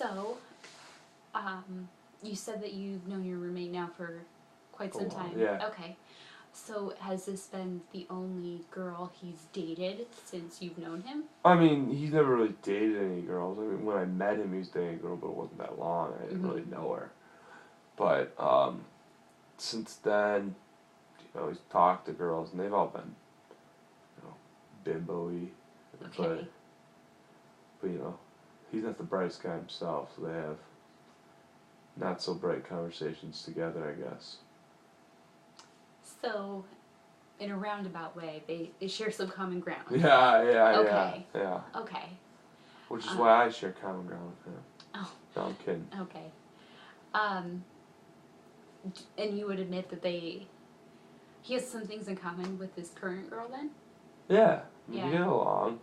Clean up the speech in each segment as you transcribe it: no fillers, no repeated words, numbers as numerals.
So, you said that you've known your roommate now for quite some time. Yeah. Okay. So, has this been the only girl he's dated since you've known him? I mean, he's never really dated any girls. I mean, when I met him, he was dating a girl, but it wasn't that long. I didn't really know her. But since then, he's talked to girls, and they've all been, bimbo-y. Okay. But he's not the brightest guy himself, so they have not so bright conversations together, I guess. So, in a roundabout way, they share some common ground. Yeah. Okay. Which is why I share common ground with him. Oh. No, I'm kidding. Okay. And you would admit that he has some things in common with his current girl then? Yeah. Yeah. We get along,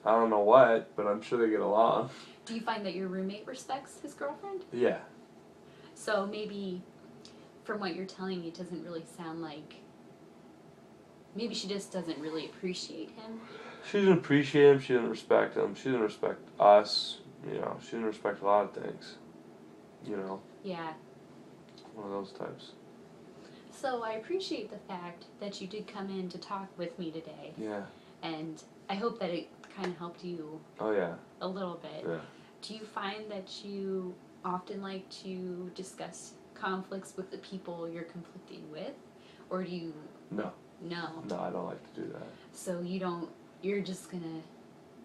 I don't know what, but I'm sure they get along. Do you find that your roommate respects his girlfriend? Yeah. So maybe, from what you're telling me, it doesn't really sound like... Maybe she just doesn't really appreciate him. She doesn't appreciate him. She doesn't respect him. She doesn't respect us. She doesn't respect a lot of things. Yeah. One of those types. So I appreciate the fact that you did come in to talk with me today. Yeah. And I hope that it kind of helped you. Oh, yeah. A little bit. Yeah. Do you find that you often like to discuss conflicts with the people you're conflicting with? Or do you... No. No. No, I don't like to do that. So you're just gonna...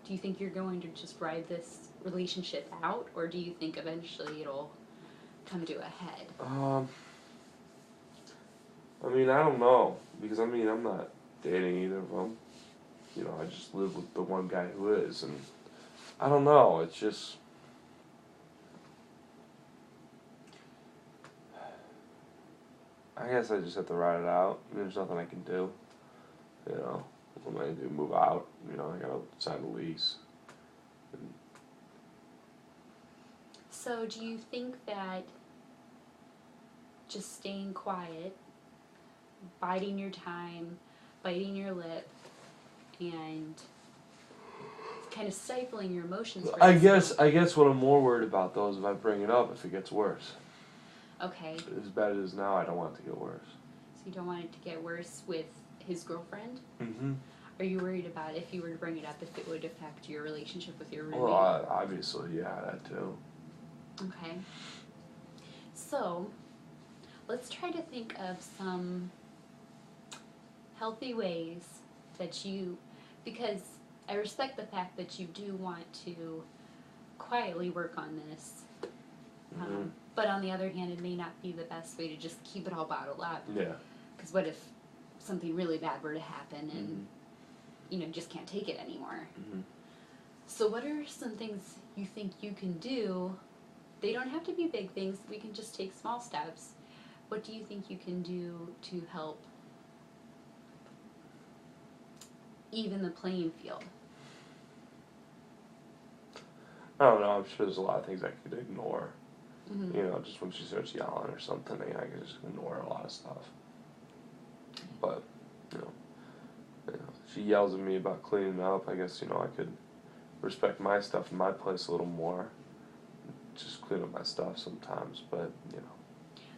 Do you think you're going to just ride this relationship out? Or do you think eventually it'll come to a head? I don't know. Because, I'm not dating either of them. I just live with the one guy who is. And I don't know. It's just... I guess I just have to ride it out. There's nothing I can do. What am I going to do? Move out? I got to sign a lease. So do you think that just staying quiet, biding your time, biting your lip, and kind of stifling your emotions... I guess what I'm more worried about, though, is if I bring it up, if it gets worse. Okay. As bad as it is now, I don't want it to get worse. So you don't want it to get worse with his girlfriend? Mm-hmm. Are you worried about, if you were to bring it up, if it would affect your relationship with your roommate? Well, obviously, yeah, that too. Okay. So, let's try to think of some healthy ways that because I respect the fact that you do want to quietly work on this. But on the other hand, it may not be the best way to just keep it all bottled up. Yeah. Because what if something really bad were to happen and, you just can't take it anymore? Mm-hmm. So what are some things you think you can do? They don't have to be big things. We can just take small steps. What do you think you can do to help even the playing field? I don't know. I'm sure there's a lot of things I could ignore. Mm-hmm. Just when she starts yelling or something, I can just ignore a lot of stuff. But, she yells at me about cleaning up. I guess, I could respect my stuff in my place a little more. Just clean up my stuff sometimes, but,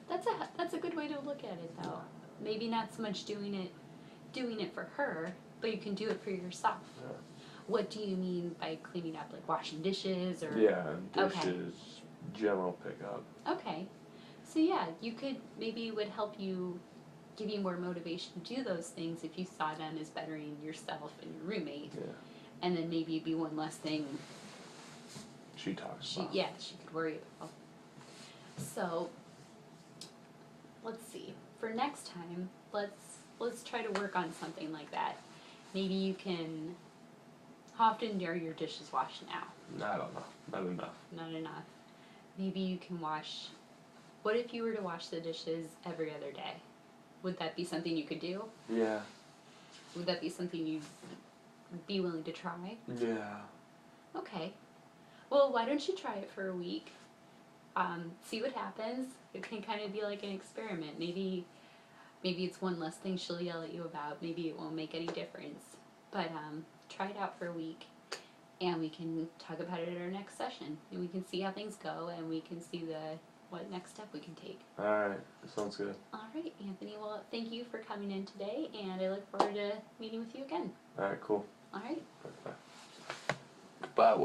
That's a good way to look at it, though. Maybe not so much doing it for her, but you can do it for yourself. Yeah. What do you mean by cleaning up? Like washing dishes or... Yeah, dishes, okay. General pickup. Okay. So yeah, maybe it would help you, give you more motivation to do those things if you saw them as bettering yourself and your roommate. Yeah. And then maybe it'd be one less thing she talks about. Yeah, she could worry about. So, let's see. For next time, let's try to work on something like that. Maybe you can... How often are your dishes washed now? I don't know. Not enough. Not enough. Maybe you can wash... What if you were to wash the dishes every other day? Would that be something you could do? Yeah. Would that be something you'd be willing to try? Yeah. Okay. Well, why don't you try it for a week? See what happens. It can kind of be like an experiment. Maybe it's one less thing she'll yell at you about. Maybe it won't make any difference. But try it out for a week. and we can talk about it at our next session, and we can see how things go, and we can see what next step we can take. Alright, that sounds good. Alright, Anthony, well, thank you for coming in today, and I look forward to meeting with you again. Alright, cool. Alright. Bye.